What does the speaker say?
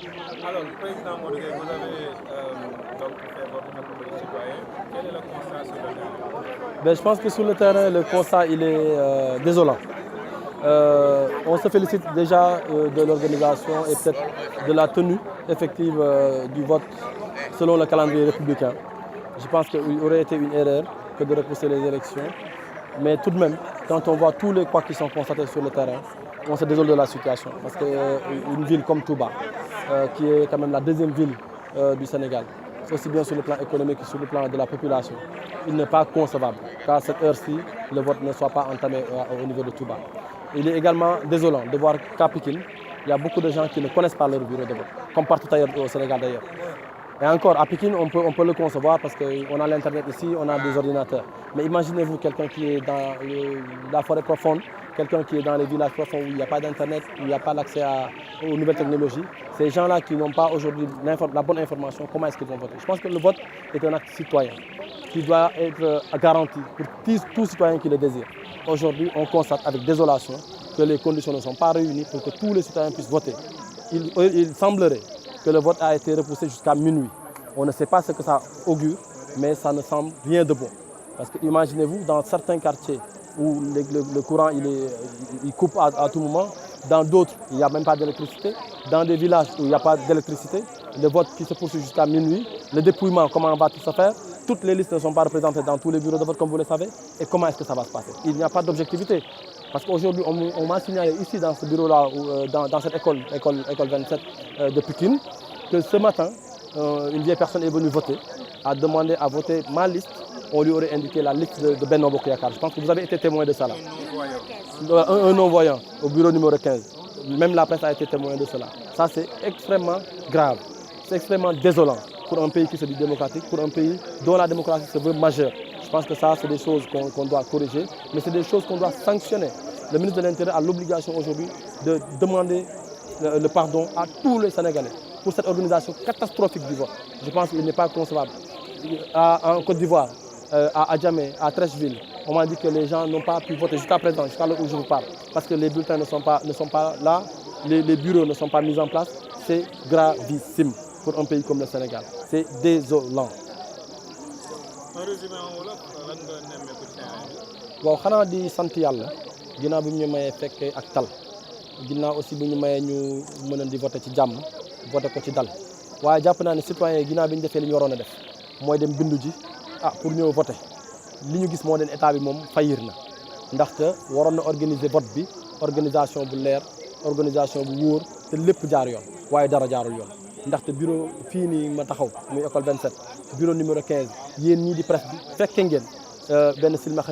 Alors, Président Modou, vous avez donc fait votre acte de citoyen. Quel est le constat sur le terrain? Ben, je pense que sur le terrain, le constat il est désolant. On se félicite déjà de l'organisation et peut-être de la tenue effective du vote selon le calendrier républicain. Je pense qu'il aurait été une erreur que de repousser les élections. Mais tout de même, quand on voit tous les couacs qui sont constatés sur le terrain, on se désole de la situation. Parce qu'une ville comme Touba, qui est quand même la deuxième ville du Sénégal, aussi bien sur le plan économique que sur le plan de la population, il n'est pas concevable qu'à cette heure-ci, le vote ne soit pas entamé au niveau de Touba. Il est également désolant de voir qu'à Pékin, il y a beaucoup de gens qui ne connaissent pas leur bureau de vote, comme partout ailleurs au Sénégal d'ailleurs. Et encore, à Pékin, on peut le concevoir parce qu'on a l'Internet ici, on a des ordinateurs. Mais imaginez-vous quelqu'un qui est dans la forêt profonde, quelqu'un qui est dans les villages profonds où il n'y a pas d'Internet, où il n'y a pas l'accès aux nouvelles technologies. Ces gens-là qui n'ont pas aujourd'hui la bonne information, comment est-ce qu'ils vont voter? Je pense que le vote est un acte citoyen qui doit être garanti pour tout citoyen qui le désire. Aujourd'hui, on constate avec désolation que les conditions ne sont pas réunies pour que tous les citoyens puissent voter. Il semblerait que le vote a été repoussé jusqu'à minuit. On ne sait pas ce que ça augure, mais ça ne semble rien de bon. Parce que imaginez-vous, dans certains quartiers où le courant il coupe à tout moment, dans d'autres, il n'y a même pas d'électricité, dans des villages où il n'y a pas d'électricité, le vote qui se poursuit jusqu'à minuit, le dépouillement, comment va tout se faire? Toutes les listes ne sont pas représentées dans tous les bureaux de vote, comme vous le savez. Et comment est-ce que ça va se passer? Il n'y a pas d'objectivité. Parce qu'aujourd'hui, on m'a signalé ici dans ce bureau-là, dans cette école 27 de Pékin, que ce matin, une vieille personne est venue voter, a demandé à voter ma liste. On lui aurait indiqué la liste de Benno Bokk Yakaar. Je pense que vous avez été témoin de ça là. Un non-voyant au bureau numéro 15. Même la presse a été témoin de cela. Ça, c'est extrêmement grave. C'est extrêmement désolant pour un pays qui se dit démocratique, pour un pays dont la démocratie se veut majeure. Je pense que ça, c'est des choses qu'on doit corriger, mais c'est des choses qu'on doit sanctionner. Le ministre de l'Intérieur a l'obligation aujourd'hui de demander le pardon à tous les Sénégalais pour cette organisation catastrophique du vote. Je pense qu'il n'est pas concevable. En Côte d'Ivoire, à Adjamé, à Treichville, on m'a dit que les gens n'ont pas pu voter jusqu'à présent, jusqu'à l'heure où je vous parle, parce que les bulletins ne sont pas là, les bureaux ne sont pas mis en place. C'est gravissime pour un pays comme le Sénégal. C'est désolant. Un résumé en wolof, lan nga nemmeeku ci terrain bi. Waaw xanaa di sant yàlla ginnaaw bi ñu mayee fekkee ak tal ginnaaw aussi bi ñu mayee ñu mën a di voté ci jàmm voté ko ci dal waaye jàpp naa ne citoyen yi ginnaaw bi ñu defee li ñu waroon a def mooy dem bindu ji pour ñëw voté li ñu gis moo den état bi moom fayir na ndaxte waroon na organiser vote bi organisation bu leer organisation bu wóor te lépp jaar yoon waaye dara jaarul yoon ndaxte bureau fii nii ma taxaw muy école 27 bureau numéro 15 yéen ñii di presse bi fekke ngeen benn silmaxa